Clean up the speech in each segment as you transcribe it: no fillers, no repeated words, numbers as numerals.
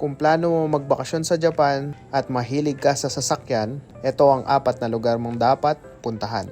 Kung plano mo magbakasyon sa Japan at mahilig ka sa sasakyan, ito ang 4 na lugar mong dapat puntahan.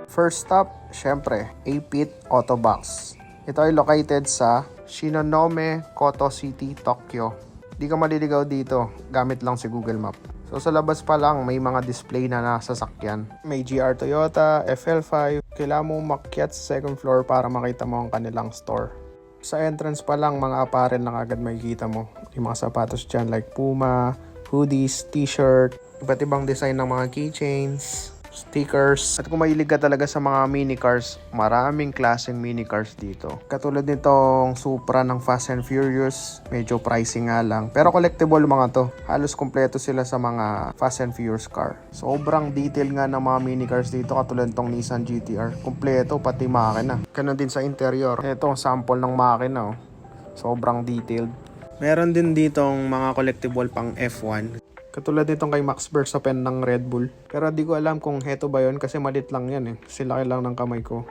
First stop, syempre, Apit Auto Box. Ito ay located sa Shinonome Koto City, Tokyo. Di ka maliligaw dito, gamit lang si Google Map. So sa labas pa lang, may mga display na nasasakyan. May GR Toyota, FL5. Kailangan mo makyat sa second floor para makita mo ang kanilang store. Sa entrance pa lang, mga apparel na agad makikita mo. Yung mga sapatos dyan like Puma, hoodies, t-shirt, iba't ibang design ng mga keychains, stickers. At kung mahilig ka talaga sa mga mini cars, maraming klaseng mini cars dito. Katulad nitong Supra ng Fast and Furious, medyo pricey nga lang. Pero collectible mga to. Halos kompleto sila sa mga Fast and Furious car. Sobrang detail nga ng mga mini cars dito, katulad nitong Nissan GT-R. Kompleto, pati makina. Ganun din sa interior. Ito, sample ng makina. Sobrang detailed. Meron din ditong mga collectible pang F1. Katulad nitong kay Max Verstappen ng Red Bull. Pero di ko alam kung heto ba yun kasi malit lang yan eh. Sila lang ng kamay ko.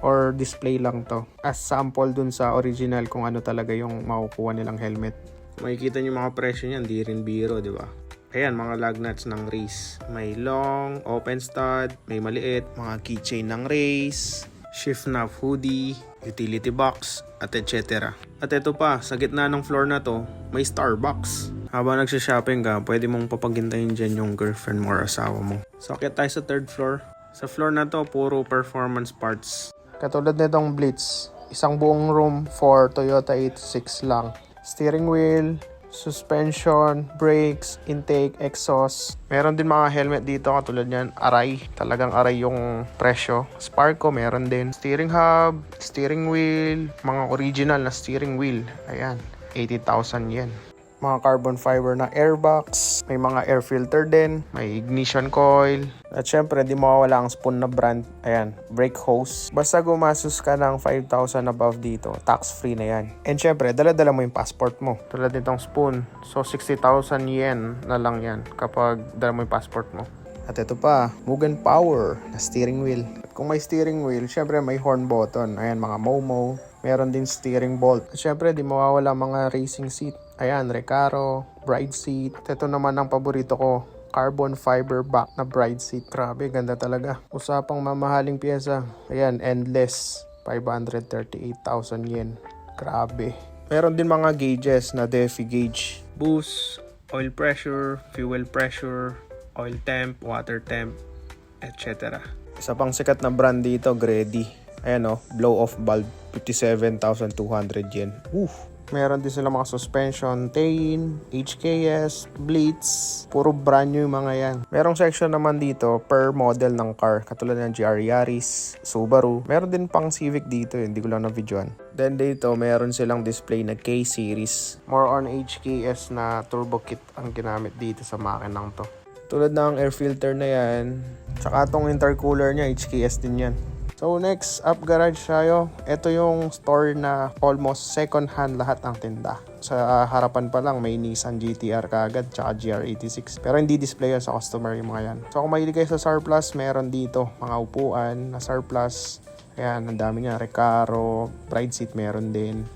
Or display lang to. As sample dun sa original kung ano talaga yung makukuha nilang helmet. Makikita nyo mga presyo niyan, di rin biro, di ba? Ayan, mga lug nuts ng race. May long, open stud, may maliit, mga keychain ng race, shift knob hoodie, utility box, at etc. At ito pa, sa gitna ng floor na to, may Starbucks. Habang nagsha-shopping ka, pwede mong papagintayin dyan yung girlfriend mo or asawa mo. So, akyat tayo sa 3rd floor. Sa floor na to, puro performance parts. Katulad nitong Blitz, isang buong room for Toyota 86 lang. Steering wheel, suspension, brakes, intake, exhaust. Meron din mga helmet dito katulad niyan, Arai. Talagang Arai yung presyo. Sparco meron din. Steering hub, steering wheel, mga original na steering wheel. Ayan, 80,000 yen. Mga carbon fiber na airbox, may mga air filter din, may ignition coil, at syempre di mawawala ang spoon na brand, ayan, brake hose. Basta gumasos ka ng 5,000 above dito, tax free na yan. And syempre, dala-dala mo yung passport mo, tulad nitong spoon, so 60,000 yen na lang yan kapag dala mo yung passport mo. At ito pa, Mugen Power na steering wheel. At kung may steering wheel, syempre may horn button, ayan, mga Momo. Meron din steering bolt. At syempre, di mawawala mga racing seat. Ayan, Recaro, bride seat. At ito naman ang paborito ko, carbon fiber back na bride seat. Grabe, ganda talaga. Usapang mamahaling pyesa. Ayan, endless. 538,000 yen. Grabe. Meron din mga gauges na DEFI gauge. Boost, oil pressure, fuel pressure, oil temp, water temp, etc. Isa pang sikat na brand dito, Gredi. Ayan blow off valve, 57,200 yen. Meron din sila mga suspension, Tain, HKS, Blitz, puro brand new yung mga yan. Merong section naman dito per model ng car, katulad ng GR Yaris, Subaru. Meron din pang Civic dito, hindi ko lang na-videoan. Then dito, meron silang display na K-series. More on HKS na turbo kit ang ginamit dito sa makinang to. Tulad ng air filter na yan, tsaka itong intercooler niya, HKS din yan. So next up garage tayo. Ito yung store na almost second hand lahat ng tinda. Sa harapan pa lang may Nissan GT-R kaagad tsaka GR86. Pero hindi display yan sa customer yung mga yan. So kung mahilig kayo sa surplus, meron dito mga upuan na surplus. Ayan, ang dami niya. Recaro, bride seat meron din.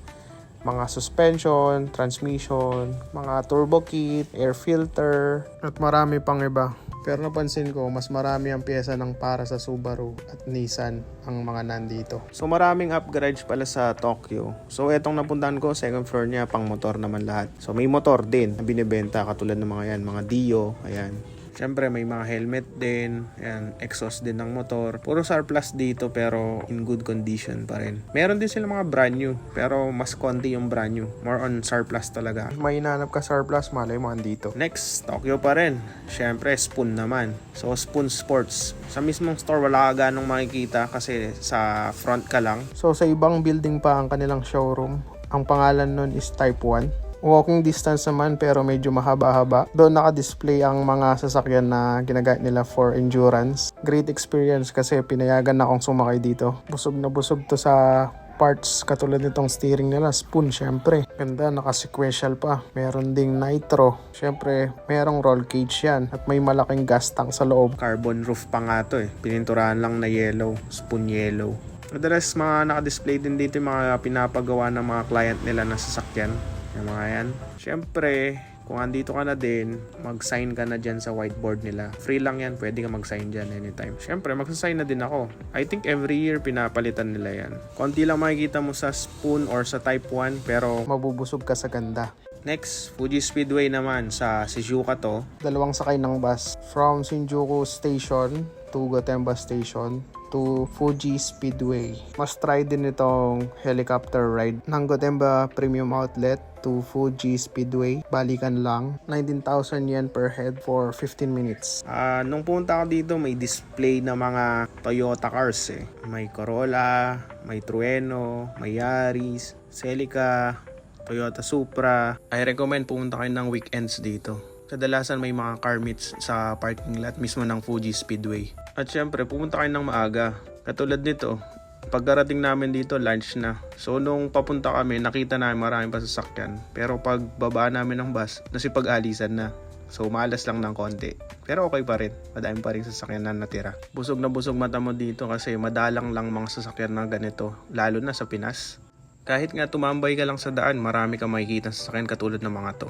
Mga suspension, transmission, mga turbo kit, air filter, at marami pang iba. Pero napansin ko, mas marami ang pyesa ng para sa Subaru at Nissan ang mga nandito. So maraming up garage pala sa Tokyo. So etong napuntahan ko, second floor niya, pang motor naman lahat. So may motor din na binibenta katulad ng mga yan, mga Dio, ayan. Siyempre may mga helmet din, ayan, exhaust din ng motor. Puro surplus dito pero in good condition pa rin. Meron din sila mga brand new pero mas konti yung brand new. More on surplus talaga. May hinanap ka surplus, malay mo andito. Next, Tokyo pa rin. Siyempre, Spoon naman. So, Spoon Sports. Sa mismong store, wala ka ganong makikita kasi sa front ka lang. So, sa ibang building pa ang kanilang showroom. Ang pangalan nun is Type 1. Walking distance naman pero medyo mahaba-haba. Doon naka-display ang mga sasakyan na ginagamit nila for endurance. Great experience kasi pinayagan na akong sumakay dito. Busog na busog to sa parts katulad nitong steering nila. Spoon syempre. Ganda, naka-sequential pa. Meron ding nitro. Syempre, merong roll cage yan. At may malaking gas tank sa loob. Carbon roof pa nga to eh. Pininturahan lang na yellow. Spoon yellow. Madalas mga naka-display din dito yung mga pinapagawa ng mga client nila na sasakyan. Yung mga yan. Siyempre, kung andito ka na din, mag-sign ka na dyan sa whiteboard nila. Free lang yan, pwede ka mag-sign dyan anytime. Siyempre, magsasign na din ako. I think every year pinapalitan nila yan. Konti lang makikita mo sa Spoon or sa Type 1, pero mabubusog ka sa ganda. Next, Fuji Speedway naman sa Shizuoka to. Dalawang sakay ng bus from Shinjuku Station to Gotemba Station to Fuji Speedway. Must try din itong helicopter ride ng Gotemba Premium Outlet to Fuji Speedway. Balikan lang. 19,000 yen per head for 15 minutes. Nung punta ako dito, may display na mga Toyota cars eh. May Corolla, may Trueno, may Yaris, Celica, Toyota Supra. I recommend pumunta kayo ng weekends dito. Kadalasan may mga car meets sa parking lot mismo ng Fuji Speedway. At syempre, pumunta kayo ng maaga. Katulad nito, pagkarating namin dito, lunch na. So, nung papunta kami, nakita namin maraming pasasakyan. Pero pag baba namin ng bus, nasipag-alisan na. So, malas lang ng konti. Pero okay pa rin. Madami pa rin sasakyan na natira. Busog na busog mata mo dito kasi madalang lang mga sasakyan na ganito. Lalo na sa Pinas. Kahit nga tumambay ka lang sa daan, marami kang makikita sa sasakyan katulad ng mga to.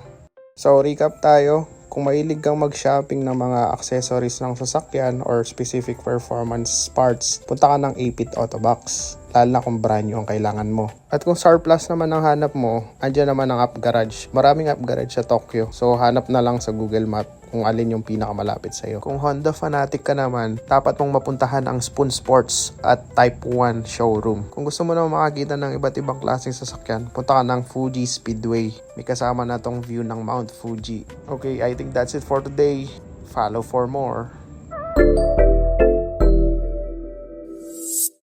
So, recap tayo. Kung mahilig kang mag-shopping ng mga accessories ng sasakyan or specific performance parts, punta ka ng 8-Pit Auto Box. Lalo na kung brand new ang kailangan mo. At kung surplus naman ang hanap mo, andyan naman ang Up Garage. Maraming Up Garage sa Tokyo. So, hanap na lang sa Google Map kung alin yung pinakamalapit sa'yo. Kung Honda fanatic ka naman, dapat mong mapuntahan ang Spoon Sports at Type 1 showroom. Kung gusto mo naman makakita ng iba't ibang klaseng sasakyan, punta ka ng Fuji Speedway. May kasama na tong view ng Mount Fuji. Okay, I think that's it for today. Follow for more.